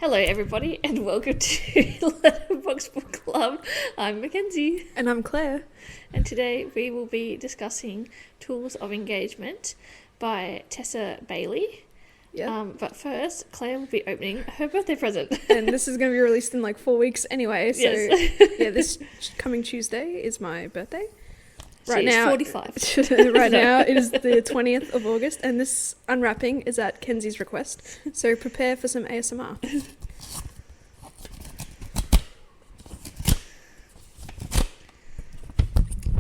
Hello everybody and welcome to letterboxbookclub. I'm Mackenzie. And I'm Claire. And today we will be discussing Tools of Engagement by Tessa Bailey. Yeah. But first, Claire will be opening her birthday present. And this is going to be released in like 4 weeks anyway. So Yes. yeah, this coming Tuesday is my birthday. Right now, 45. Right now it is the 20th of August and this unwrapping is at Kenzie's request. So prepare for some ASMR.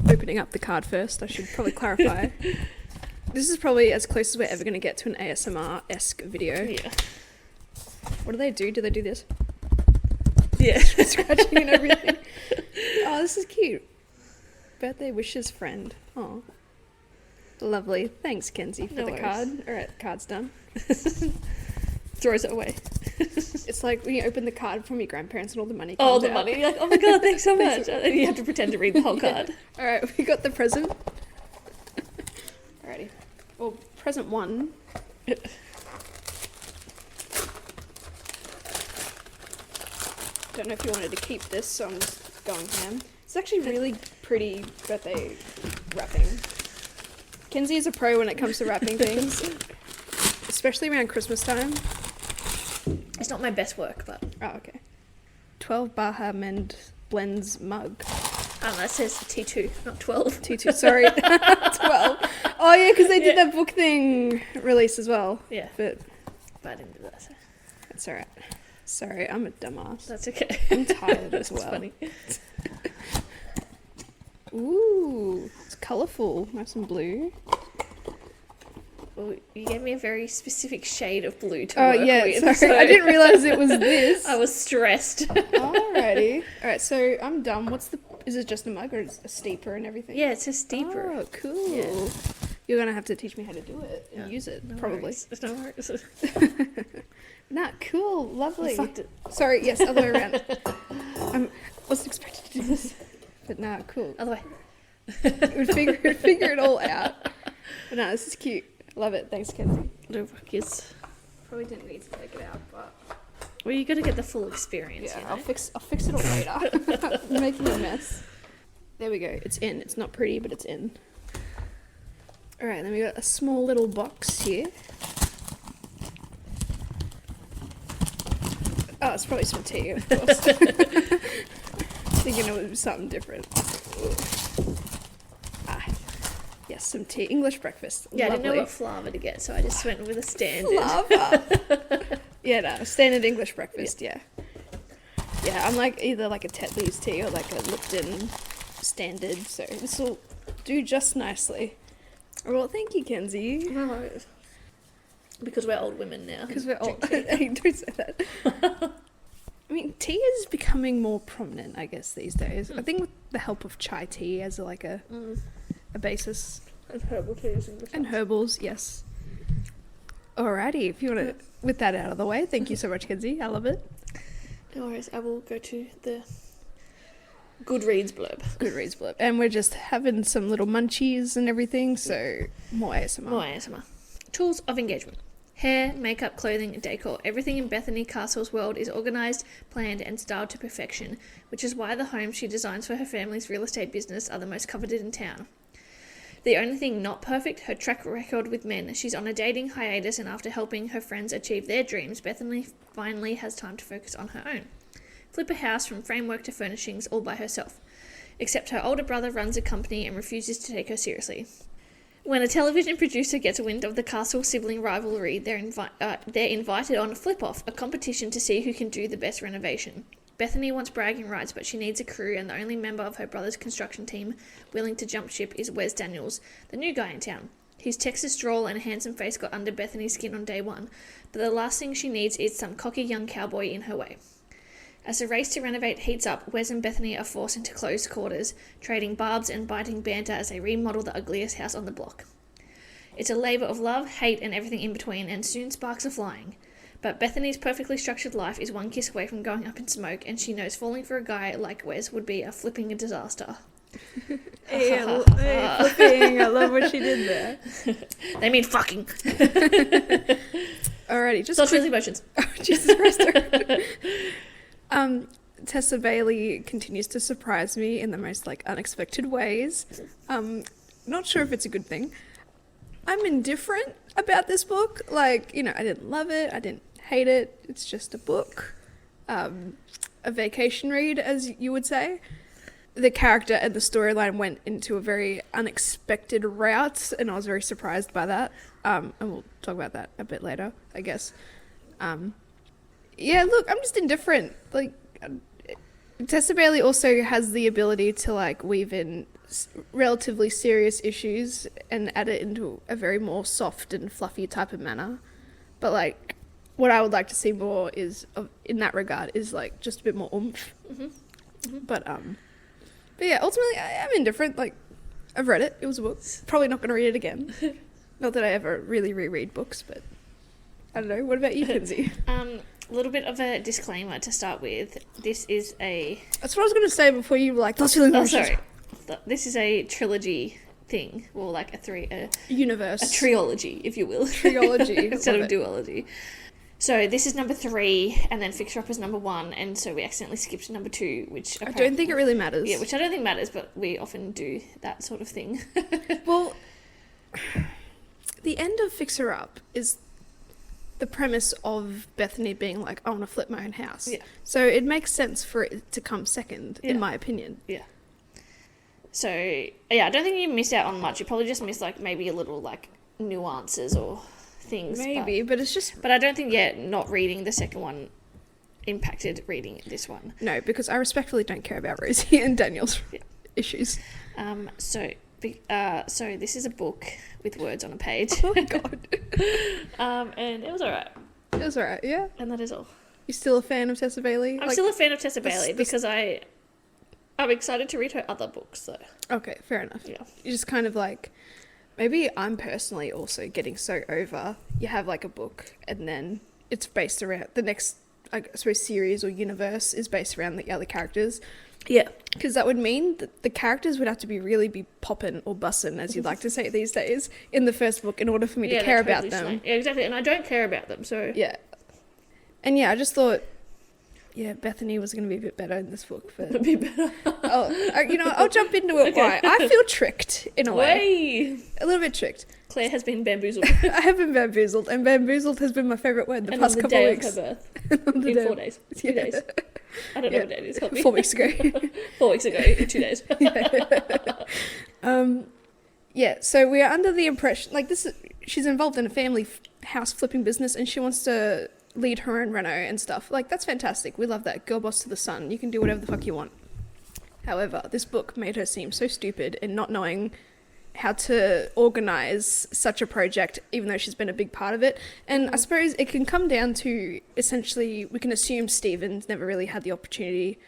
Opening up the card first, I should probably clarify. This is probably as close as we're ever going to get to an ASMR-esque video. Yeah. What do? Do they do this? Yeah. Scratching and everything. Oh, this is cute. Birthday wishes friend. Oh, lovely. Thanks, Kenzie, for No the worries. card. All right, card's done. Throws it away. It's like when you open the card from your grandparents and all the money Oh, comes the out. money. You're like, oh my god, thanks so much. And then you have to pretend to read the whole card. All right, we got the present. Alrighty. Well, present one. Don't know if you wanted to keep this, so I'm just going ham. It's actually really pretty birthday wrapping. Kenzie is a pro when it comes to wrapping things, especially around Christmas time. It's not my best work, but Oh, okay. 12 Baha Mend Blends mug. that says T2, not 12. T2, sorry. 12. Oh, yeah, because they did that book thing release as well. Yeah, But but I didn't do that. So that's all right. Sorry, I'm a dumbass. that's okay. I'm tired as That's well. funny. Ooh, it's colourful. Nice and blue. Well, you gave me a very specific shade of blue to Oh, work yeah, with. sorry. I didn't realise it was this. I was stressed. Alrighty. Alright, so I'm done. Is it just a mug or is it a steeper and everything? Yeah, it's a steeper. Oh, cool. Yeah. You're going to have to teach me how to do it and Yeah. use it, No probably. worries. No worries. Nah, cool. Lovely. You fucked it. Sorry, yes, other way around. I wasn't expected to do this. But nah, cool. Other way. It would figure it all out. But nah, this is cute. Love it. Thanks, Kenzie. No worries. Probably didn't need to take it out, but Well, you got to get the full experience, yeah, you know? I'll fix it all later. I'm making a mess. There we go. It's in. It's not pretty, but it's in. All right, then we got a small little box here. Oh, it's probably some tea, of course. Thinking it would be something different. Ah, yes, some tea. English breakfast. Yeah, I didn't know Lovely. what flava to get, so I just went with a standard. Lava. Yeah, no, standard English breakfast, yeah. Yeah, I'm like either like a Tetley's tea or like a Lipton standard, so this will do just nicely. Well, thank you, Kenzie. No worries. Because we're old women now. Because we're old. Drink tea. Hey, don't say that. I mean, tea is becoming more prominent, I guess, these days. I think with the help of chai tea as like a basis. And herbal teas And herbals, yes. Alrighty, if you want to, with that out of the way, thank you so much, Kenzie. I love it. No worries, I will go to the Goodreads blurb. Goodreads blurb. And we're just having some little munchies and everything, so more ASMR. More ASMR. Tools of engagement. Hair, makeup, clothing, decor. Everything in Bethany Castle's world is organised, planned and styled to perfection, which is why the homes she designs for her family's real estate business are the most coveted in town. The only thing not perfect, her track record with men. She's on a dating hiatus, and after helping her friends achieve their dreams, Bethany finally has time to focus on her own. Flip a house from framework to furnishings all by herself. Except her older brother runs a company and refuses to take her seriously. When a television producer gets wind of the Castle sibling rivalry, they're invited on a flip-off, a competition to see who can do the best renovation. Bethany wants bragging rights, but she needs a crew, and the only member of her brother's construction team willing to jump ship is Wes Daniels, the new guy in town. His Texas drawl and handsome face got under Bethany's skin on day one, but the last thing she needs is some cocky young cowboy in her way. As the race to renovate heats up, Wes and Bethany are forced into close quarters, trading barbs and biting banter as they remodel the ugliest house on the block. It's a labour of love, hate and everything in between, and soon sparks are flying. But Bethany's perfectly structured life is one kiss away from going up in smoke, and she knows falling for a guy like Wes would be a flipping disaster. Hey, flipping. I love what she did there. They mean fucking. Alrighty, just Social emotions. Jesus Christ. Tessa Bailey continues to surprise me in the most like unexpected ways. Not sure if it's a good thing. I'm indifferent about this book. Like, you know, I didn't love it. I didn't hate it. It's just a book. A vacation read, as you would say. The character and the storyline went into a very unexpected route, and I was very surprised by that. And we'll talk about that a bit later, I guess. Yeah, look, I'm just indifferent. Like, Tessa Bailey also has the ability to like weave in relatively serious issues and add it into a very more soft and fluffy type of manner. But like, what I would like to see more is, in that regard, is like just a bit more oomph. Mm-hmm. Mm-hmm. But yeah, ultimately I am indifferent. Like, I've read it. It was a book. Probably not going to read it again. Not that I ever really reread books, but I don't know. What about you, Kinsey? A little bit of a disclaimer to start with. This is a... That's what I was going to say before you were like, those feeling emotions. Sorry. This is a trilogy thing, or like a universe. A trilogy, if you will. Trilogy. Instead of duology. So this is number 3, and then Fixer Up is number 1, and so we accidentally skipped number 2, which... I don't think it really matters. Yeah, which I don't think matters, but we often do that sort of thing. Well, the end of Fixer Up is the premise of Bethany being like, I want to flip my own house. Yeah. So it makes sense for it to come second, in my opinion. Yeah. So, yeah, I don't think you missed out on much. You probably just missed, like, maybe a little, like, nuances or things. Maybe, but it's just... But I don't think, not reading the second one impacted reading this one. No, because I respectfully don't care about Rosie and Daniel's issues. So this is a book with words on a page. Oh, my God. And it was alright. It was alright, yeah. And that is all. You're still a fan of Tessa Bailey? I'm still a fan of Tessa Bailey because I'm excited to read her other books, though. Okay, fair enough. Yeah. You just kind of like... Maybe I'm personally also getting so over, you have like a book and then it's based around... The next, I suppose, series or universe is based around the other characters. Yeah. Because that would mean that the characters would have to be really poppin' or bussin', as you'd like to say these days, in the first book in order for me to care about them. Yeah, exactly. And I don't care about them, so... Yeah. And yeah, I just thought... Yeah, Bethany was going to be a bit better in this book. But... A bit better. I'll jump into it. Okay. Why. I feel tricked, in a way. A little bit tricked. Claire has been bamboozled. I have been bamboozled, and bamboozled has been my favourite word the past couple of weeks. And on the day of her birth. In 4 days. 2 days. I don't know what day it is. Help me. 4 weeks ago. 4 weeks ago, in 2 days. Yeah, so we are under the impression... Like, she's involved in a family house flipping business, and she wants to... lead her own reno and stuff. Like, that's fantastic. We love that. Girl boss to the sun. You can do whatever the fuck you want. However, this book made her seem so stupid in not knowing how to organise such a project, even though she's been a big part of it. And I suppose it can come down to, essentially, we can assume Stephen's never really had the opportunity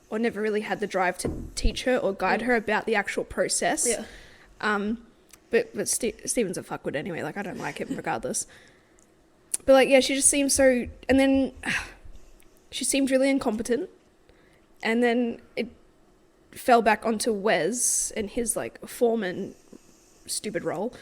or never really had the drive to teach her or guide her about the actual process. Yeah. But Stephen's a fuckwit anyway. Like, I don't like him regardless. But, like, yeah, she just seemed so... And then she seemed really incompetent. And then it fell back onto Wes and his, like, foreman stupid role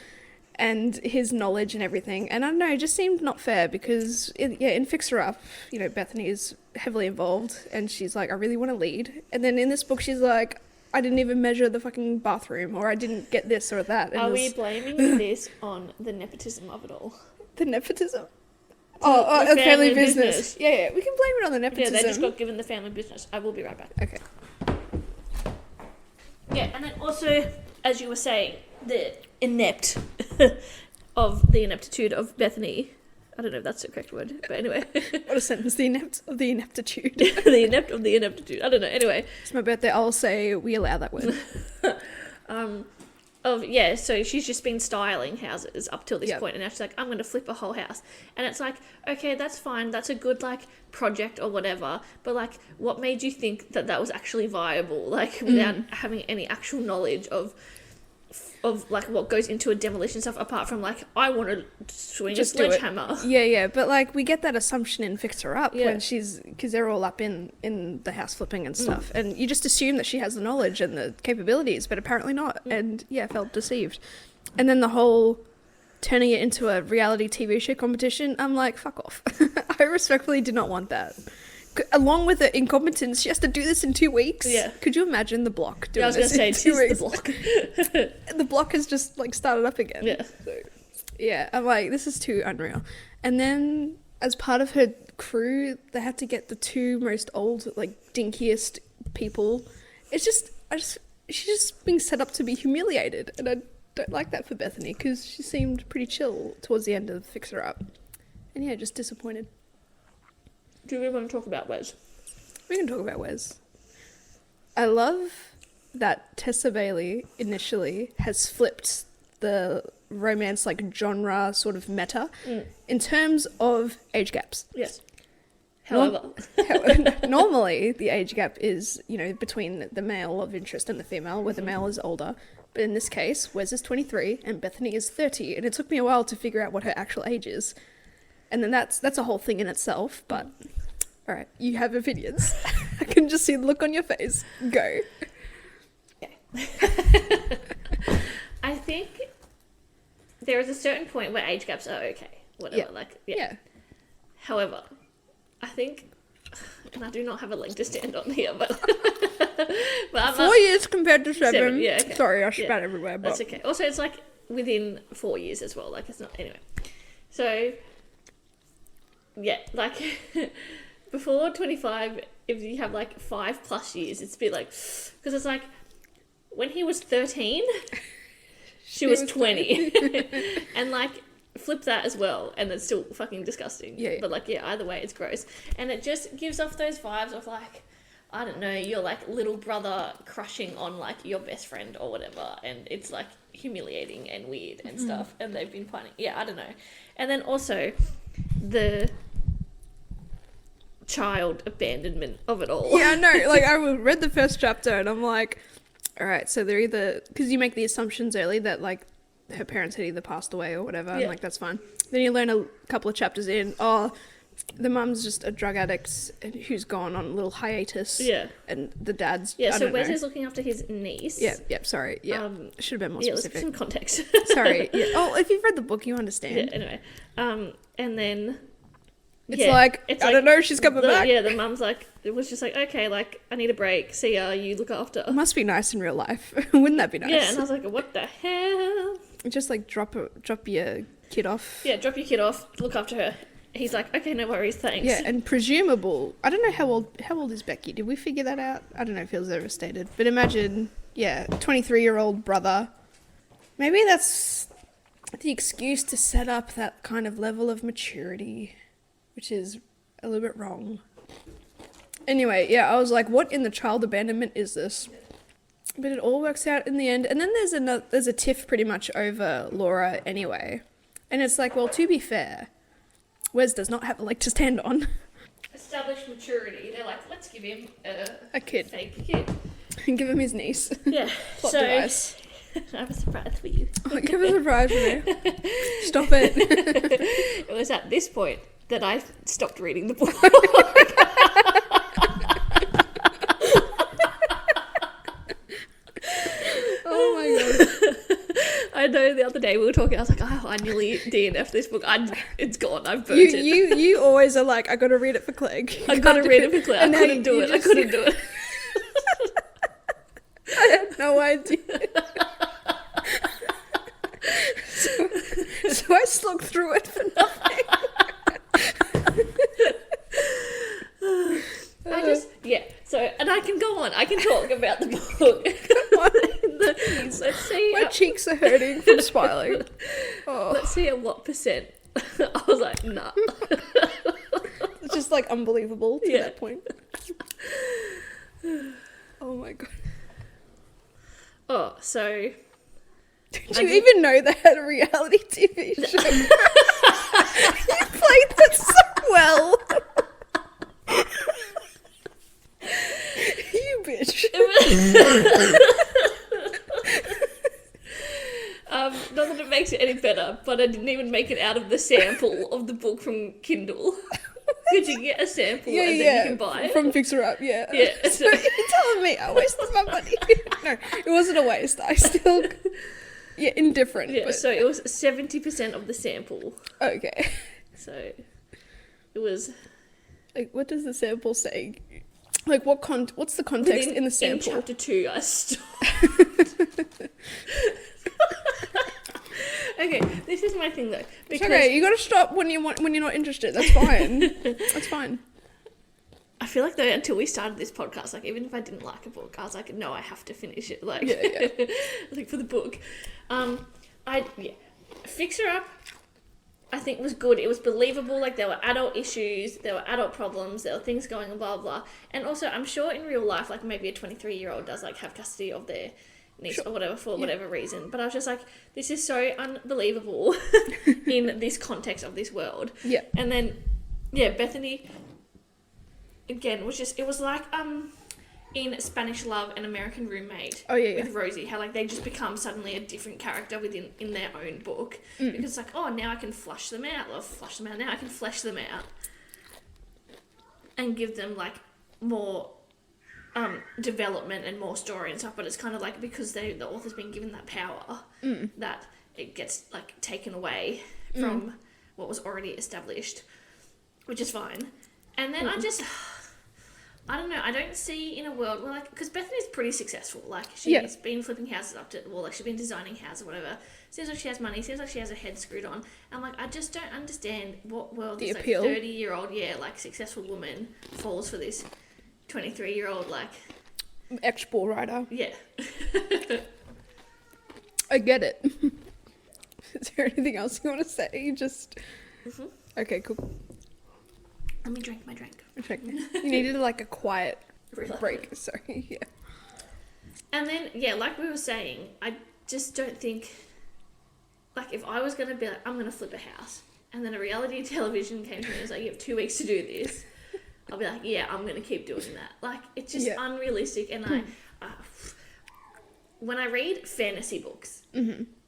and his knowledge and everything. And I don't know, it just seemed not fair because, in Fixer Up, you know, Bethany is heavily involved and she's like, I really want to lead. And then in this book, she's like, I didn't even measure the fucking bathroom or I didn't get this or that. And Are we blaming this on the nepotism of it all? The nepotism? The family business. Yeah, we can blame it on the nepotism. Yeah, they just got given the family business. I will be right back. Okay. Yeah, and then also, as you were saying, the ineptitude of Bethany. I don't know if that's the correct word, but anyway. What a sentence. The inept of the ineptitude. The inept of the ineptitude. I don't know. Anyway. It's my birthday. I'll say we allow that word. So she's just been styling houses up till this point, and now she's like, I'm going to flip a whole house. And it's like, okay, that's fine. That's a good, like, project or whatever. But, like, what made you think that that was actually viable, like, without having any actual knowledge of like, what goes into a demolition stuff, apart from, like, I want to swing just a sledgehammer. Yeah, but, like, we get that assumption in Fix Her Up when she's... Because they're all up in the house flipping and stuff. And you just assume that she has the knowledge and the capabilities, but apparently not. And, yeah, felt deceived. And then the whole turning it into a reality TV show competition, I'm like, fuck off. I I respectfully did not want that. Along with the incompetence, she has to do this in 2 weeks. Yeah. Could you imagine the block doing Yeah, I was going this to in say, 2 tis weeks? the block. The block has just like started up again. Yeah. So, yeah, I'm like, this is too unreal. And then as part of her crew, they have to get the 2 most old, like dinkiest people. It's just, she's just being set up to be humiliated, and I don't like that for Bethany because she seemed pretty chill towards the end of Fix Her Up. And yeah, just disappointed. Do we want to talk about Wes? We can talk about Wes. I love that Tessa Bailey initially has flipped the romance like genre sort of meta in terms of age gaps. Yes. However. Normally the age gap is, you know, between the male of interest and the female, where the male is older. But in this case, Wes is 23 and Bethany is 30, and it took me a while to figure out what her actual age is. And then that's a whole thing in itself, but all right, you have opinions. I can just see the look on your face. Go. Okay. I think there is a certain point where age gaps are okay. Whatever, Yeah. However, I think, and I do not have a leg to stand on here, but I'm 4 years compared to 7. Yeah, okay. Sorry, I spat everywhere, but that's okay. Also, it's like within 4 years as well. Like, it's not, anyway. So, yeah, like, before 25, if you have like 5+ years, it's a bit like, because it's like, when he was 13, she was 20. And like, flip that as well, and it's still fucking disgusting. Yeah. But like, yeah, either way, it's gross. And it just gives off those vibes of like, I don't know, your like little brother crushing on like your best friend or whatever, and it's like humiliating and weird and stuff, and they've been fighting. Yeah, I don't know. And then also the child abandonment of it all. yeah, no, like I read the first chapter and I'm like, all right, so they're either, because you make the assumptions early that like her parents had either passed away or whatever, and like that's fine. Then you learn a couple of chapters in, the mum's just a drug addict who's gone on a little hiatus. Yeah. And the dad's, So Wes is looking after his niece. Sorry. Yeah. Should have been more Let's specific. give some context. Sorry. Yeah. Oh, if you've read the book, you understand. Yeah, anyway. And then it's like, I don't know, she's coming back. Yeah, the mum's like, it was just like, okay, like, I need a break. See ya, you look after. It must be nice in real life. Wouldn't that be nice? Yeah, and I was like, what the hell? Just like drop your kid off. Yeah, drop your kid off, look after her. He's like, okay, no worries, thanks. Yeah, and presumable, I don't know how old is Becky? Did we figure that out? I don't know if it was ever stated. But imagine, 23-year-old brother. Maybe that's the excuse to set up that kind of level of maturity, which is a little bit wrong. Anyway, I was like, what in the child abandonment is this? But it all works out in the end. And then there's a tiff pretty much over Laura anyway. And it's like, well, to be fair, Wes does not have a leg to stand on. Established maturity. They're like, let's give him a kid. Fake kid. And give him his niece. Yeah. Plot device. I have a surprise for you. Oh, give a surprise for me. Stop it. It was at this point that I stopped reading the book. Oh my god. I know the other day we were talking, I was like, oh, I nearly DNF'd this book. It's gone. I've burnt it. You always are like, I gotta read it for Clegg. I gotta read it for Claire. I couldn't do it. I had no idea. so I slogged through it for nothing. And I can go on. I can talk about the book. Let's see. My cheeks are hurting from smiling. Oh. Let's see at what percent. I was like, nah. It's just like unbelievable to that point. Oh my god. Oh, so... Did you even know they had a reality TV show? You played that so well. You bitch. Not that it makes it any better, but I didn't even make it out of the sample of the book from Kindle. Could you get a sample and then you can buy it? From Fix Her Up, yeah. Yeah. So you're telling me I wasted my money? No, it wasn't a waste. I still... Yeah, indifferent. Yeah, but... so it was 70% of the sample. Okay. So, it was... Like, what does the sample say? Like, what's the context in the sample? In chapter 2, I stopped. Okay, this is my thing though. Because it's okay, you gotta stop when you're not interested. That's fine. That's fine. I feel like though, until we started this podcast, like even if I didn't like a book, I was like, no, I have to finish it. Like, yeah. like for the book. Fixer Up, I think was good. It was believable. Like there were adult issues, there were adult problems, there were things going on, blah blah. And also, I'm sure in real life, like maybe a 23-year-old does like have custody of their niece or whatever for whatever reason. But I was just like, this is so unbelievable in this context of this world. Yeah. And then, Bethany again was just, it was like in Spanish Love and American Roommate with Rosie, how like they just become suddenly a different character in their own book because it's like, oh, now I can flush them out. Now I can flesh them out and give them like more development and more story and stuff. But it's kind of like because the author's been given that power that it gets like taken away from what was already established, which is fine. And then I don't know, I don't see in a world where, like, because Bethany's pretty successful. Like, she's been flipping houses like, she's been designing houses or whatever. Seems like she has money, seems like she has her head screwed on. And, like, I just don't understand what world this, like, 30-year-old, successful woman falls for this 23-year-old, like... Ex-ball rider. Yeah. I get it. Is there anything else you want to say? Just... Mm-hmm. Okay, cool. Let me drink my drink. You needed like a quiet break. Sorry, yeah. And then, like we were saying, I just don't think, like, if I was going to be like, I'm going to flip a house, and then a reality television came to me and was like, you have 2 weeks to do this, I'll be like, yeah, I'm going to keep doing that. Like, it's just unrealistic, and when I read fantasy books,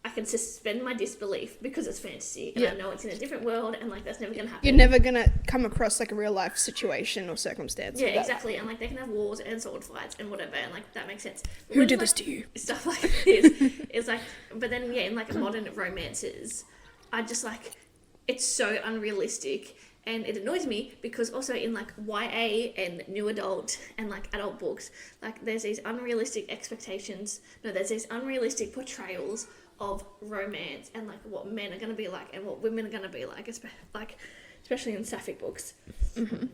I can suspend my disbelief because it's fantasy and I know it's in a different world and like that's never going to happen. You're never going to come across like a real life situation or circumstance. Yeah, exactly. And like they can have wars and sword fights and whatever and like that makes sense. But who did this to you? Stuff like this. It's like, but then in like modern romances, I just like, it's so unrealistic. And it annoys me because also in like YA and new adult and like adult books, like there's these unrealistic there's these unrealistic portrayals of romance and like what men are going to be like and what women are going to be like, especially in sapphic books. Mm-hmm. And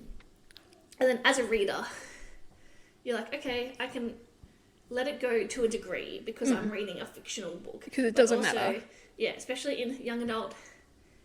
then as a reader, you're like, okay, I can let it go to a degree because I'm reading a fictional book. Because it doesn't matter. Yeah, especially in young adult,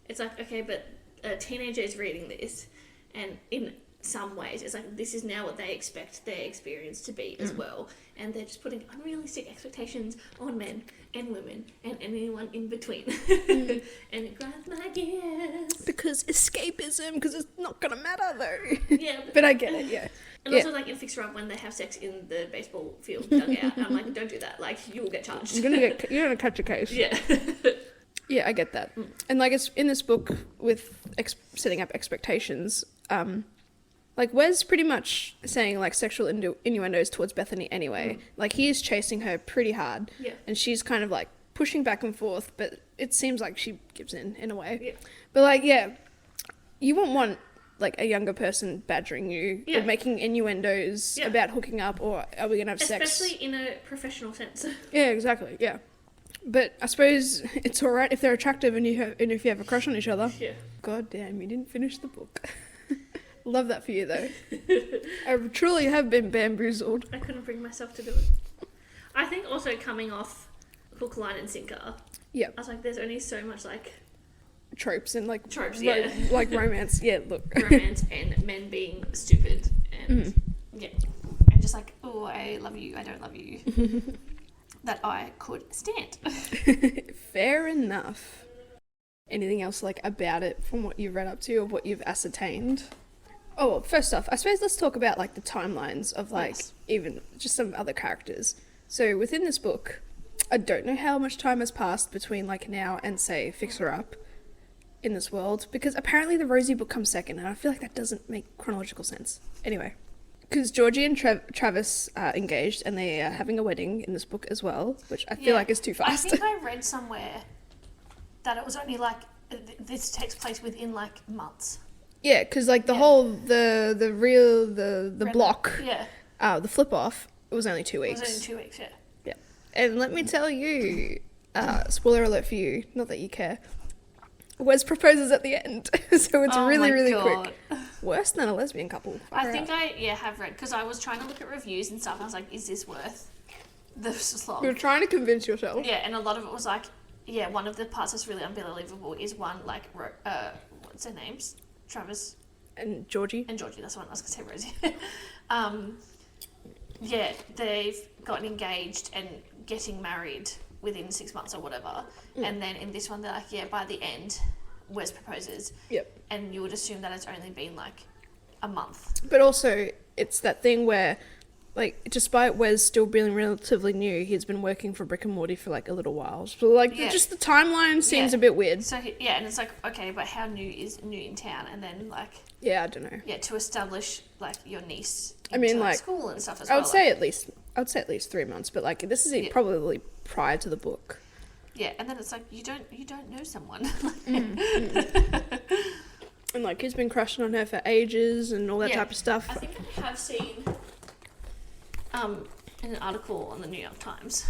it's like, okay, but a teenager is reading this and in some ways it's like this is now what they expect their experience to be as well, and they're just putting unrealistic expectations on men and women and anyone in between. And it grinds my gears because escapism, because it's not gonna matter though. Yeah, but I get it. Yeah. And also like in Fixer Up when they have sex in the baseball field dugout, I'm like, don't do that, like you will get charged. You're gonna catch a case. Yeah. Yeah, I get that. And like it's in this book with setting up expectations, like Wes pretty much saying like sexual innuendos towards Bethany anyway. Like he is chasing her pretty hard, and she's kind of like pushing back and forth, but it seems like she gives in a way. Yeah. But like, you wouldn't want like a younger person badgering you or making innuendos about hooking up or are we gonna have sex? Especially in a professional sense. Yeah, exactly. Yeah. But I suppose it's all right if they're attractive and if you have a crush on each other. Yeah. God damn, you didn't finish the book. Love that for you, though. I truly have been bamboozled. I couldn't bring myself to do it. I think also coming off hook, line, and sinker. Yeah. I was like, there's only so much like tropes and like like romance. Yeah, look. Romance and men being stupid and and just like, oh, I love you, I don't love you. That I could stand. Fair enough. Anything else like about it from what you've read up to or what you've ascertained? Oh, well, first off, I suppose let's talk about like the timelines of like even just some other characters. So within this book, I don't know how much time has passed between like now and say Fixer Up in this world, because apparently the Rosie book comes second and I feel like that doesn't make chronological sense. Anyway. Because Georgie and Travis are engaged and they are having a wedding in this book as well, which I feel like is too fast. I think I read somewhere that it was only like, this takes place within like months. Yeah, because like the whole the block, the flip off, it was only 2 weeks. It was only 2 weeks, yeah. Yeah, and let me tell you, spoiler alert for you, not that you care. Wes proposes at the end, so it's really quick. Worse than a lesbian couple. I think I have read, because I was trying to look at reviews and stuff. And I was like, is this worth the slog? You're trying to convince yourself. Yeah, and a lot of it was like, one of the parts that's really unbelievable is one like what's their names? Travis and Georgie. That's the one I was gonna say, Rosie. They've gotten engaged and getting married within 6 months or whatever, and then in this one they're like, by the end, Wes proposes. Yep. And you would assume that it's only been like a month. But also, it's that thing where, like, despite Wes still being relatively new, he's been working for Brick and Morty for like a little while. So like, just the timeline seems a bit weird. So and it's like, okay, but how new is new in town? And then like, I don't know. Yeah, to establish like your niece. Like school and stuff as I well. would say at least 3 months, but like this is probably prior to the book. Yeah, and then it's like you don't know someone. And like he's been crushing on her for ages and all that type of stuff. I think I have seen an article on the New York Times.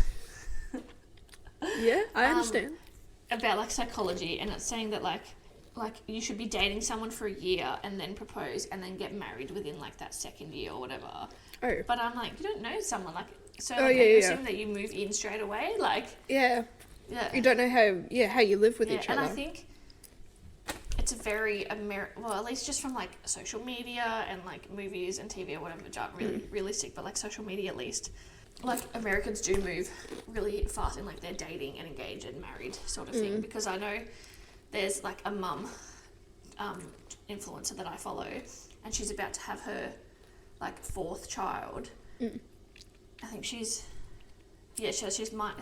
Yeah, I understand. About like psychology, and it's saying that like you should be dating someone for a year and then propose and then get married within like that second year or whatever. Oh. But I'm like, you don't know someone, like, so like, you assume that you move in straight away, like. Yeah. You don't know how you live with each other. And I think it's a very well, at least just from like social media and like movies and TV or whatever, which aren't really realistic, but like social media at least, like Americans do move really fast in like their dating and engaged and married sort of thing, because I know there's like a mum influencer that I follow, and she's about to have her like 4th child. I think she's my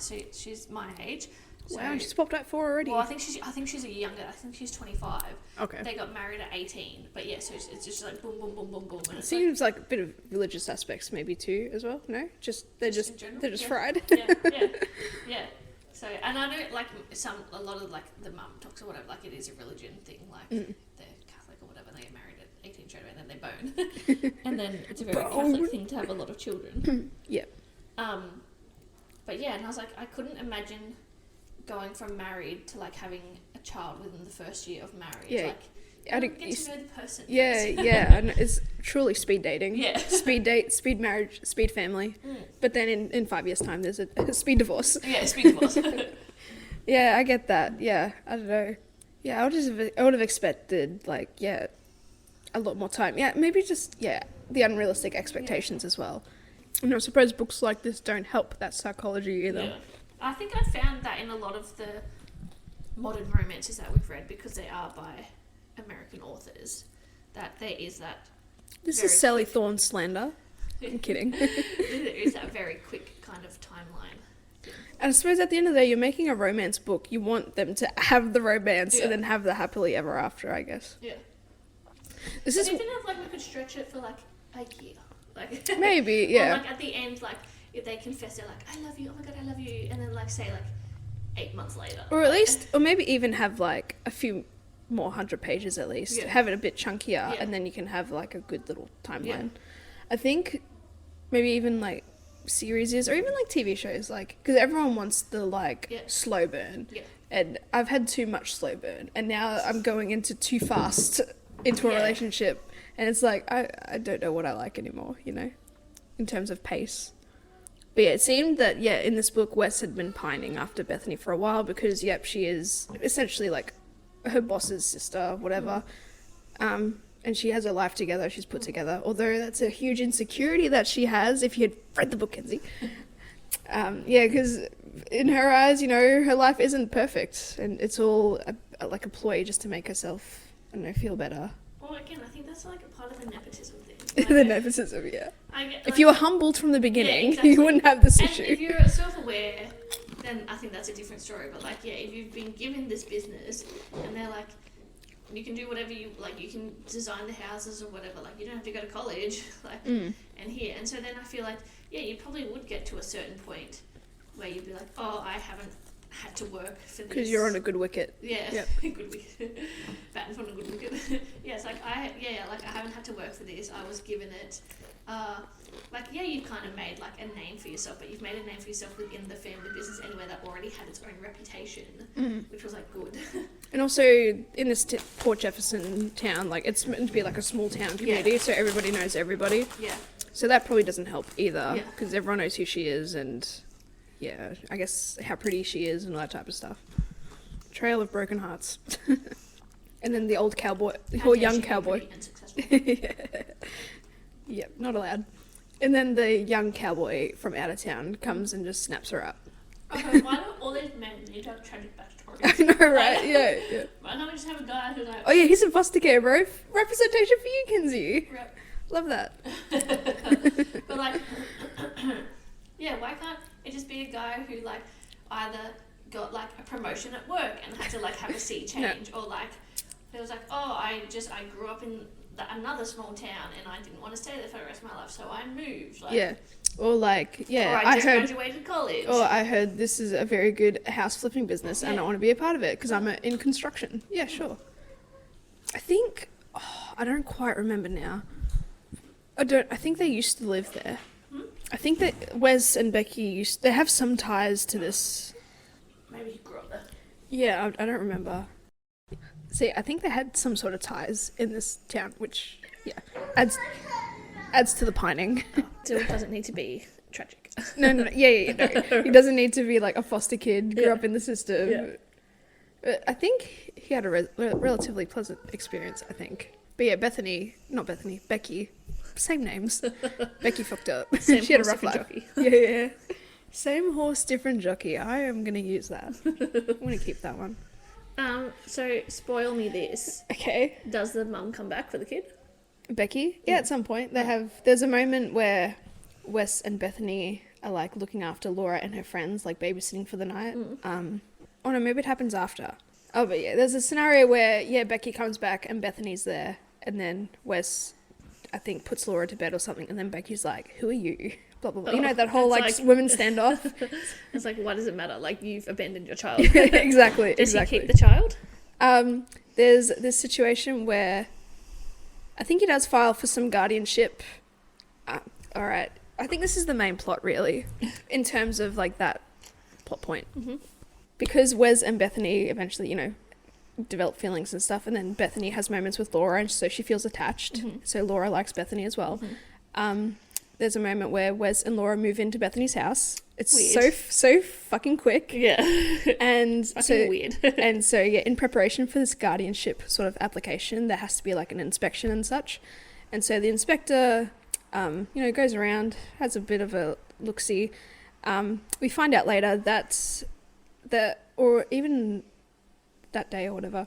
age. So, wow, she's popped out 4 already. Well, I think she's a younger. I think she's 25. Okay. They got married at 18, but so it's just like boom, boom, boom, boom, boom. And it seems like a bit of religious aspects maybe too as well. No, they're just fried. Yeah. So, and I know like a lot of like the mum talks or whatever, like it is a religion thing, like they're Catholic or whatever, they get married at 18 straight away and then they bone. And then it's a very Catholic thing to have a lot of children. Yeah. But and I was like, I couldn't imagine going from married to like having a child within the first year of marriage. Yeah. Like, I don't get to know the person. Yeah. And it's truly speed dating. Yeah. Speed date, speed marriage, speed family. But then in 5 years' time, there's a speed divorce. Yeah, speed divorce. Yeah, I get that. Yeah, I don't know. Yeah, I would have expected like a lot more time. Yeah, maybe just the unrealistic expectations as well. And I suppose books like this don't help that psychology either. Yeah. I think I found that in a lot of the modern romances that we've read, because they are by American authors, that there is that. This is Sally Thorne slander. I'm kidding. There is that very quick kind of timeline thing. And I suppose at the end of the day, you're making a romance book. You want them to have the romance and then have the happily ever after, I guess. Yeah. This is even if like we could stretch it for like a year, like maybe, yeah. Or like at the end, like if they confess, they're like, "I love you, oh my god, I love you," and then like say like 8 months later, or at least, or maybe even have like a few more 100 pages at least. Have it a bit chunkier, and then you can have like a good little timeline. I think maybe even like series or even like TV shows, like because everyone wants the like slow burn, and I've had too much slow burn, and now I'm going into too fast into a relationship, and it's like I don't know what I like anymore, you know, in terms of pace. But it seemed that in this book Wes had been pining after Bethany for a while because she is essentially like her boss's sister, whatever, and she has her life together, she's put together, although that's a huge insecurity that she has, if you had read the book, Kenzie. Because in her eyes, you know, her life isn't perfect, and it's all like a ploy just to make herself, I don't know, feel better. Well, again, I think that's like a part of the nepotism thing. Like, the nepotism, yeah. Like, if you were humbled from the beginning, exactly. you wouldn't have this and issue. If you're self-aware, then I think that's a different story. But like, if you've been given this business, and they're like, you can do whatever you like, you can design the houses or whatever. Like, you don't have to go to college, like, and here. And so then I feel like, you probably would get to a certain point where you'd be like, oh, I haven't had to work for this. Because you're on a good wicket. Yeah, Yep. good wicket. Batten's on a good wicket. Yeah, it's like I haven't had to work for this. I was given it. You've kind of made like a name for yourself, but you've made a name for yourself within the family business anyway that already had its own reputation, which was like good. And also in this Port Jefferson town, like it's meant to be like a small town community, so everybody knows everybody. Yeah. So that probably doesn't help either, Yeah. because everyone knows who she is and, yeah, I guess how pretty she is and all that type of stuff. Trail of Broken Hearts. And then the old cowboy, or young cowboy. Yeah. Yep, not allowed. And then the young cowboy from out of town comes and just snaps her up. Okay, why don't all these men need to have tragic backstories? I know, right? Yeah. Why can't we just have a guy who's like... Oh yeah, he's in foster care, bro. Representation for you, Kinsey. Rep. Love that. But like, yeah, why can't it just be a guy who like either got like a promotion at work and had to like have a sea change, or like it was like, oh, I grew up in another small town and I didn't want to stay there for the rest of my life, so I moved. Like, Yeah. Or like, yeah, or I just graduated college. Or I heard this is a very good house flipping business and I want to be a part of it because I'm in construction. Yeah, sure. I think, I don't quite remember now. I think they used to live there. I think that Wes and Becky they have some ties to this. Maybe he grew up there. Yeah, I don't remember. See, I think they had some sort of ties in this town, which, yeah, adds to the pining. Still doesn't need to be tragic. No, no. He doesn't need to be like a foster kid, grew up in the system. Yeah. But I think he had a relatively pleasant experience, I think. But yeah, Becky, same names. Becky fucked up. Same she had a horse, rough different life. Yeah. Same horse, different jockey. I am going to use that. I'm going to keep that one. So spoil me this. Okay. Does the mum come back for the kid? Becky? Yeah, at some point. There's a moment where Wes and Bethany are like looking after Laura and her friends, like babysitting for the night. Oh no, maybe it happens after. Oh, but yeah, there's a scenario where, yeah, Becky comes back and Bethany's there, and then Wes, I think, puts Laura to bed or something, and then Becky's like, who are you? Blah, blah, blah. You know, that whole, like women standoff. It's like, what does it matter? Like, you've abandoned your child. Exactly. Does he keep the child? There's this situation where I think he does file for some guardianship. All right. I think this is the main plot, really, in terms of, like, that plot point. Mm-hmm. Because Wes and Bethany eventually, you know, develop feelings and stuff, and then Bethany has moments with Laura, and so she feels attached. Mm-hmm. So Laura likes Bethany as well. Mm-hmm. There's a moment where Wes and Laura move into Bethany's house. It's weird. so fucking quick. Yeah. And so weird. And so yeah, in preparation for this guardianship sort of application, there has to be like an inspection and such. And so the inspector, goes around, has a bit of a look-see. We find out later that or even that day or whatever,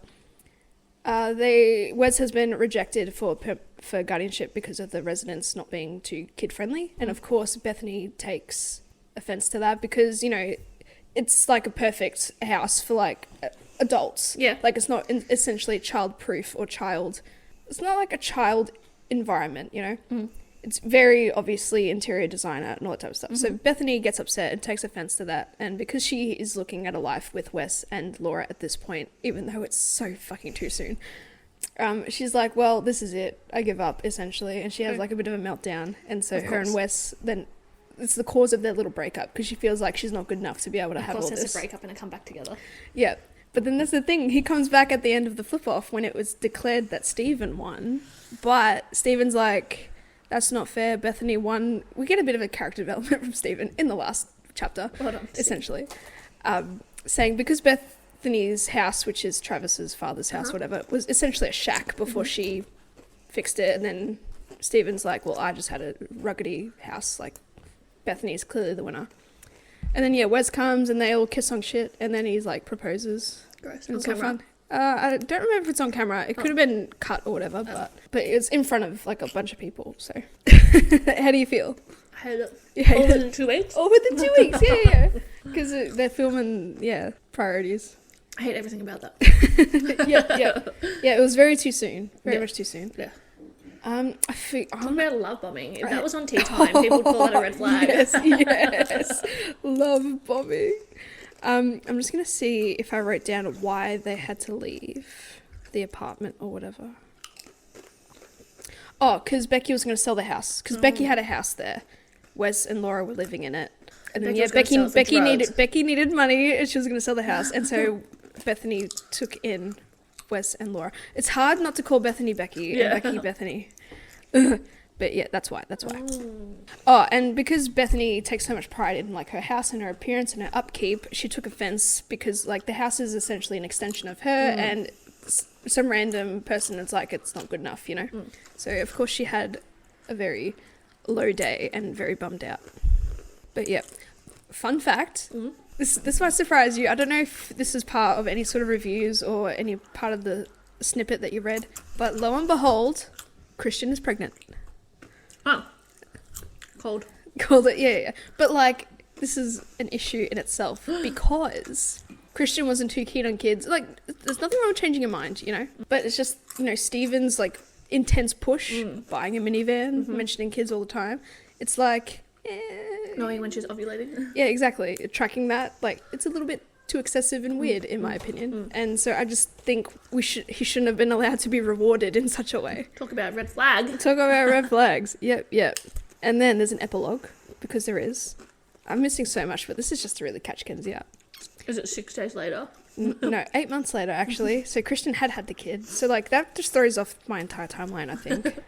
Wes has been rejected for guardianship because of the residents not being too kid-friendly. And of course, Bethany takes offense to that because, you know, it's like a perfect house for like adults. Yeah. Like it's not essentially child-proof or it's not like a child environment, you know? Mm. It's very obviously interior designer and all that type of stuff. Mm-hmm. So Bethany gets upset and takes offense to that. And because she is looking at a life with Wes and Laura at this point, even though it's so fucking too soon, she's like, well, this is it. I give up, essentially. And she has like a bit of a meltdown. And so her and Wes, then it's the cause of their little breakup because she feels like she's not good enough to be able to have all this. Of course, there's a breakup and a come back together. Yeah. But then that's the thing. He comes back at the end of the flip-off when it was declared that Stephen won. But Stephen's like, that's not fair. Bethany won. We get a bit of a character development from Stephen in the last chapter, essentially. Saying because Bethany's house, which is Travis's father's house, whatever, was essentially a shack before she fixed it. And then Stephen's like, well, I just had a ruggedy house. Like, Bethany's clearly the winner. And then, yeah, Wes comes and they all kiss on shit. And then he's like, proposes. Gross. And it's so fun. I don't remember if it's on camera. It could have been cut or whatever, but it's in front of like a bunch of people. So, how do you feel? I hate it. All within 2 weeks. All within 2 weeks, yeah. Because they're filming, priorities. I hate everything about that. Yeah. It was very too soon. Very much too soon. Yeah. I think talking about love bombing. If that was on tea time, people would call that a red flag. Yes. Love bombing. I'm just going to see if I wrote down why they had to leave the apartment or whatever. Oh, because Becky was going to sell the house. Because Becky had a house there. Wes and Laura were living in it. And then, Becky needed money and she was going to sell the house. And so Bethany took in Wes and Laura. It's hard not to call Bethany Becky and Becky Bethany. But yeah, that's why. Oh, and because Bethany takes so much pride in like her house and her appearance and her upkeep, she took offense because like the house is essentially an extension of her and some random person is like, it's not good enough, you know? So of course she had a very low day and very bummed out. But yeah, fun fact, this might surprise you. I don't know if this is part of any sort of reviews or any part of the snippet that you read, but lo and behold, Christian is pregnant. Oh. Called it, yeah. But like, this is an issue in itself because Christian wasn't too keen on kids. Like, there's nothing wrong with changing your mind, you know? But it's just, you know, Stephen's like intense push, buying a minivan, mentioning kids all the time. It's like, knowing when she's ovulating. Yeah, exactly. Tracking that, like, it's a little bit too excessive and weird in my opinion. And so I just think he shouldn't have been allowed to be rewarded in such a way. Talk about red flag. Talk about red flags. Yep. And then there's an epilogue, because there is. I'm missing so much, but this is just to really catch Kenzie up. Is it 6 days later? No, 8 months later, actually. So Christian had the kid. So, like, that just throws off my entire timeline, I think.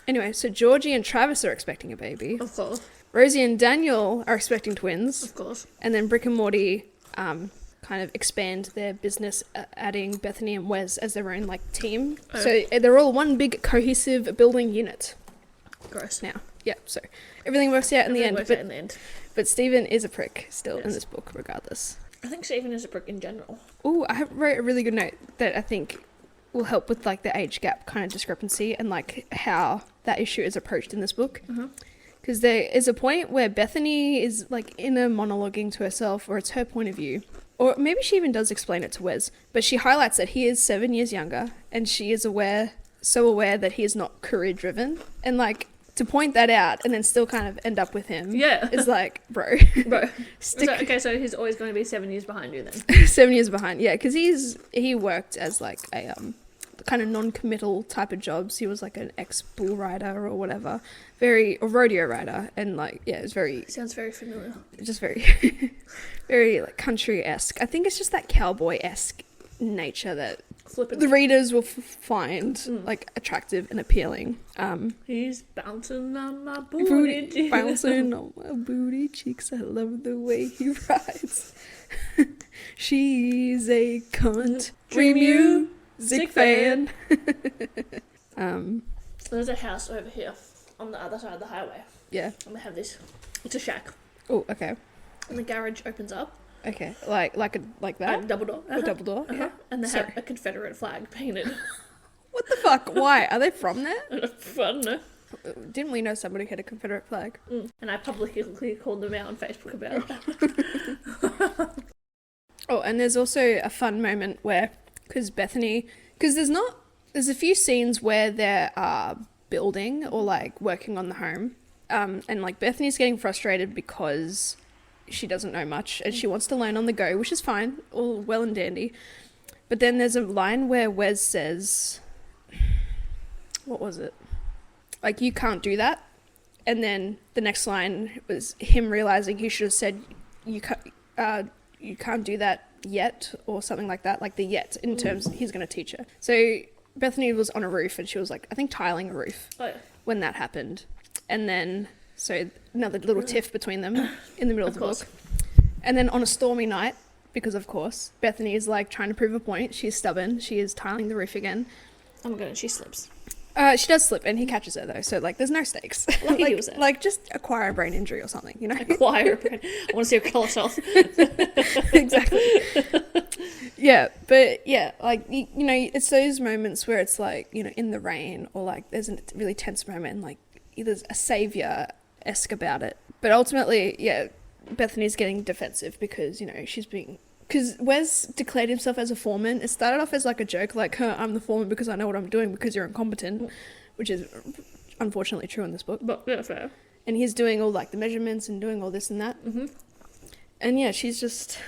Anyway, so Georgie and Travis are expecting a baby. Of course. Rosie and Daniel are expecting twins. Of course. And then Brick and Morty kind of expand their business, adding Bethany and Wes as their own, like, team. Oh. So they're all one big cohesive building unit. Gross. Now. Yeah, so everything works out in the end. But Stephen is a prick still in this book, regardless. I think Stephen is a prick in general. Oh, I wrote a really good note that I think will help with, like, the age gap kind of discrepancy and, like, how that issue is approached in this book. Because there is a point where Bethany is, like, inner monologuing to herself, or it's her point of view. Or maybe she even does explain it to Wes. But she highlights that he is 7 years younger, and she is so aware that he is not career-driven. And, like, to point that out and then still kind of end up with him is like, bro. So he's always going to be 7 years behind you then? 7 years behind, yeah, because he worked as like a kind of non-committal type of jobs. He was like an ex-bull rider or whatever, a rodeo rider, and like, yeah, it's very... Sounds very familiar. Just very, very like country-esque. I think it's just that cowboy-esque nature that the readers will find like attractive and appealing. He's bouncing on my booty. Bouncing on my booty cheeks. I love the way he rides. She's a country music fan. There's a house over here on the other side of the highway. Yeah. And they have this. It's a shack. Oh, okay. And the garage opens up. Okay, like that? A double door. A double door, yeah. And they have a Confederate flag painted. What the fuck? Why? Are they from there? I don't know. Didn't we know somebody had a Confederate flag? And I publicly called them out on Facebook about it. Oh, and there's also a fun moment where, because there's a few scenes where they're building or like working on the home. And like Bethany's getting frustrated because she doesn't know much and she wants to learn on the go, which is fine, all well and dandy. But then there's a line where Wes says, what was it? Like, you can't do that. And then the next line was him realizing he should have said, you can't do that yet, or something like that, like the yet in terms he's going to teach her. So Bethany was on a roof and she was like, I think tiling a roof when that happened. And then so another little tiff between them in the middle of the book. And then on a stormy night, because of course, Bethany is like trying to prove a point. She's stubborn. She is tiling the roof again. Oh my god, and she slips. She does slip and he catches her though. So like there's no stakes. Lucky he was there. Like just acquire a brain injury or something, you know? Acquire a brain. I want to see her kill herself. Exactly. Yeah, but yeah, like, you know, it's those moments where it's like, you know, in the rain or like there's a really tense moment and like there's a savior-esque about it. But ultimately, yeah, Bethany's getting defensive because, you know, because Wes declared himself as a foreman. It started off as like a joke, like, I'm the foreman because I know what I'm doing because you're incompetent, which is unfortunately true in this book. But yeah, fair. And he's doing all like the measurements and doing all this and that. And yeah, she's just...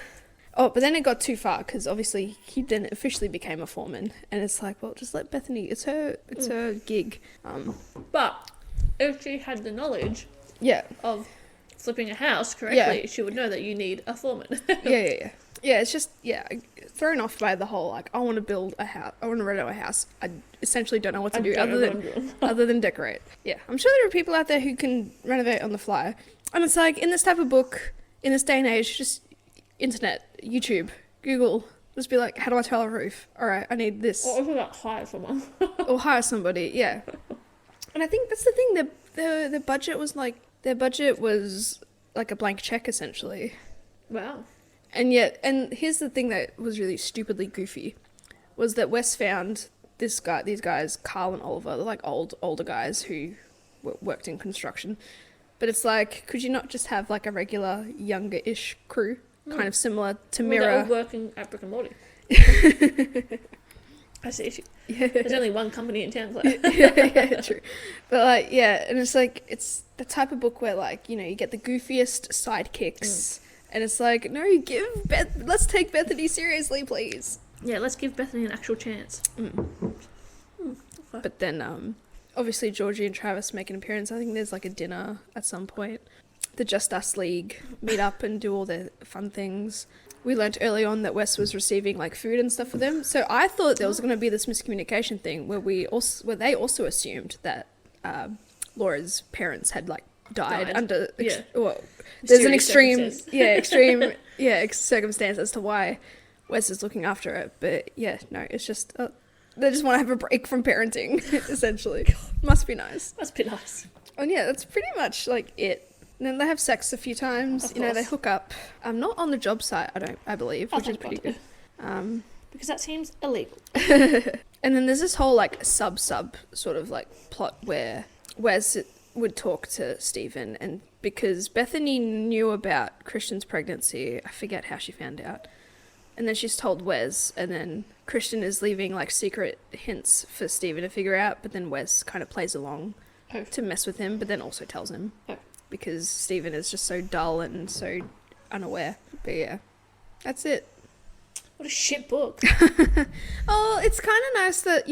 Oh, but then it got too far because obviously he then officially became a foreman, and it's like, well, just let Bethany. It's her gig. But if she had the knowledge, of flipping a house correctly, she would know that you need a foreman. Yeah. It's just thrown off by the whole like I want to build a house, I want to renovate a house. I essentially don't know what to do other than decorate. Yeah, I'm sure there are people out there who can renovate on the fly, and it's like in this type of book, in this day and age, just internet, YouTube, Google, just be like, how do I tile a roof? All right, I need this. Or if you hire someone. Or hire somebody, yeah. And I think that's the thing. The budget was like a blank check essentially. Wow. And here's the thing that was really stupidly goofy, was that Wes found these guys, Carl and Oliver, they're like older guys who worked in construction. But it's like, could you not just have like a regular younger-ish crew, kind of similar to Mirror? They're all working at Brick and Morty. I see. There's only one company in town, Claire. yeah, true. But like, and it's like, it's the type of book where like, you get the goofiest sidekicks, and it's like, no, let's take Bethany seriously, please. Yeah, let's give Bethany an actual chance. But then, obviously Georgie and Travis make an appearance. I think there's like a dinner at some point. The Just Us League meet up and do all their fun things. We learnt early on that Wes was receiving like food and stuff for them. So I thought there was going to be this miscommunication thing where they also assumed that Laura's parents had like died under there's an extreme circumstance as to why Wes is looking after her. But no, it's just they just want to have a break from parenting essentially. Must be nice. Must be nice. And that's pretty much like it. And then they have sex a few times. They hook up. Not on the job site, I believe, which is pretty good. Because that seems illegal. And then there's this whole like sub sort of like plot where Wes would talk to Stephen, and because Bethany knew about Christian's pregnancy, I forget how she found out. And then she's told Wes, and then Christian is leaving like secret hints for Stephen to figure out, but then Wes kind of plays along to mess with him, but then also tells him. Because Stephen is just so dull and so unaware. But that's it. What a shit book. Oh, it's kind of nice that,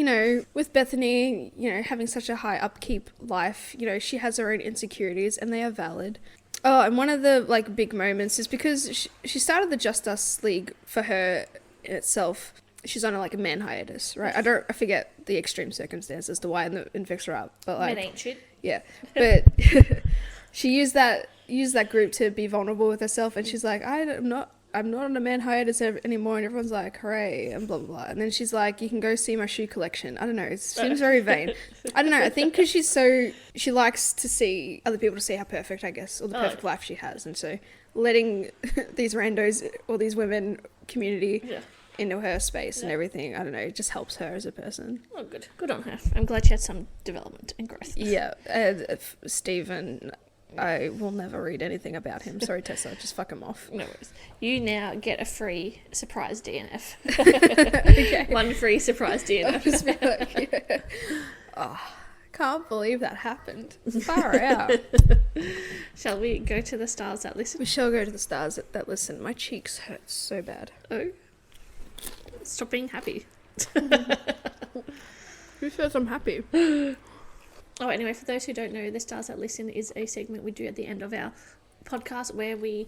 with Bethany, having such a high upkeep life, she has her own insecurities and they are valid. Oh, and one of the, like, big moments is because she started the Just Us League for her in itself. She's on, like, a man hiatus, right? I forget the extreme circumstances as to why and fix her up. But, like, men ain't shit. Yeah. But she used that group to be vulnerable with herself, and she's like, I'm not on a man hiatus anymore, and everyone's like, hooray, and blah, blah, blah. And then she's like, you can go see my shoe collection. I don't know, it seems very vain. I don't know, I think because she likes to see other people to see how perfect, I guess, or the perfect life she has. And so letting these randos, or these women community into her space and everything, I don't know, it just helps her as a person. Oh, good. Good on her. I'm glad she had some development and growth. Yeah, Stephen, I will never read anything about him. Sorry, Tessa, just fuck him off. No worries. You now get a free surprise DNF. Okay. One free surprise DNF. Just be like, can't believe that happened. Far out. Shall we go to the stars that listen? We shall go to the stars that listen. My cheeks hurt so bad. Oh. Stop being happy. Who says I'm happy? Oh, anyway, for those who don't know, The Stars That Listen is a segment we do at the end of our podcast where we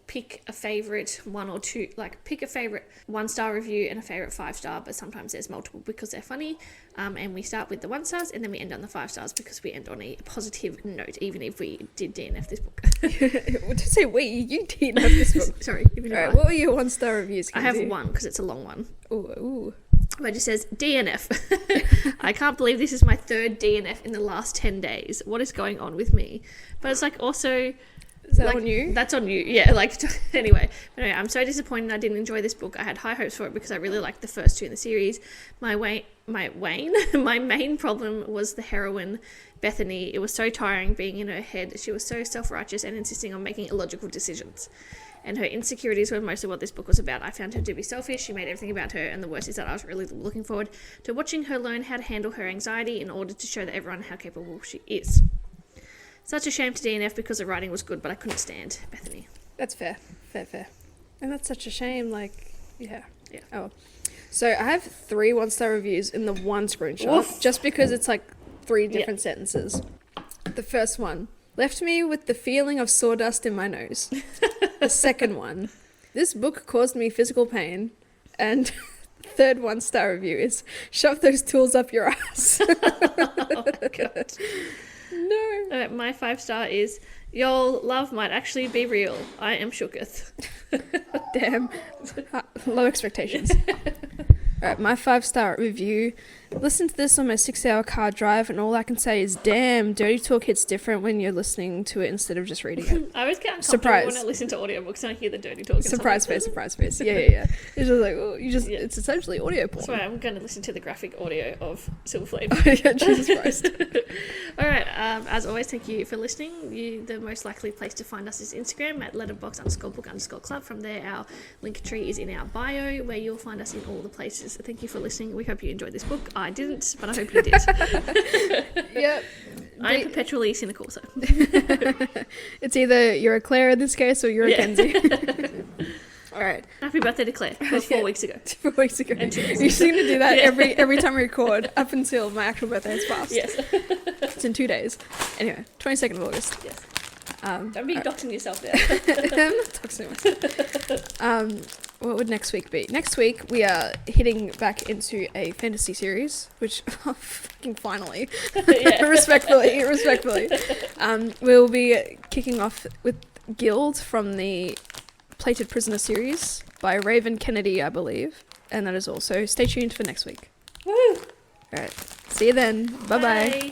pick a favourite one or two, like pick a favourite 1-star review and a favourite 5-star, but sometimes there's multiple because they're funny. And we start with the 1 stars and then we end on the 5 stars because we end on a positive note, even if we did DNF this book. What did you say? You DNF this book. Sorry. Alright, what were your 1-star reviews? I have one because it's a long one. Ooh. But it just says, DNF. I can't believe this is my 3rd DNF in the last 10 days. What is going on with me? But it's like also... Is that on you? That's on you, yeah. Anyway, I'm so disappointed I didn't enjoy this book. I had high hopes for it because I really liked the first 2 in the series. My main problem was the heroine, Bethany. It was so tiring being in her head. She was so self-righteous and insisting on making illogical decisions. And her insecurities were mostly what this book was about. I found her to be selfish. She made everything about her. And the worst is that I was really looking forward to watching her learn how to handle her anxiety in order to show that everyone how capable she is. Such a shame to DNF because the writing was good, but I couldn't stand Bethany. That's fair. Fair. And that's such a shame. Like, yeah. Yeah. Oh. So I have 3 1-star reviews in the one screenshot, Oof. just because it's like 3 different sentences. The first one, left me with the feeling of sawdust in my nose. The second one, this book caused me physical pain. And third 1-star review is, shove those tools up your ass. Oh, God. No. My 5-star is, y'all, love might actually be real. I am shooketh. Damn. Low expectations. Alright, my 5-star review. Listen to this on my 6-hour car drive, and all I can say is, damn, Dirty Talk hits different when you're listening to it instead of just reading it. I always get uncomfortable Surprise. when I listen to audiobooks and I hear the dirty talk. Surprise face. Yeah. It's just like, oh, it's essentially audio porn. That's why I'm going to listen to the graphic audio of Silver Flame. Yeah, Jesus Christ. All right. As always, thank you for listening. The most likely place to find us is Instagram at letterbox_book_club. From there, our link tree is in our bio, where you'll find us in all the places. Thank you for listening. We hope you enjoyed this book. I didn't, but I hope you did. Yep. I'm perpetually cynical, so. It's either you're a Claire in this case or you're a Kenzie. All right. Happy birthday to Claire. It was 4 weeks ago. 4 weeks ago. And 2 weeks You seem to do that Yeah. every time we record, up until my actual birthday has passed. Yes. It's in 2 days. Anyway, 22nd of August. Yes. Don't be doxing yourself there. I'm not doxing myself. What would next week be? Next week, we are hitting back into a fantasy series, which, fucking finally, respectfully. We'll be kicking off with Guild from the Plated Prisoner series by Raven Kennedy, I believe. And that is also, stay tuned for next week. Woo! All right. See you then. Bye-bye. Bye.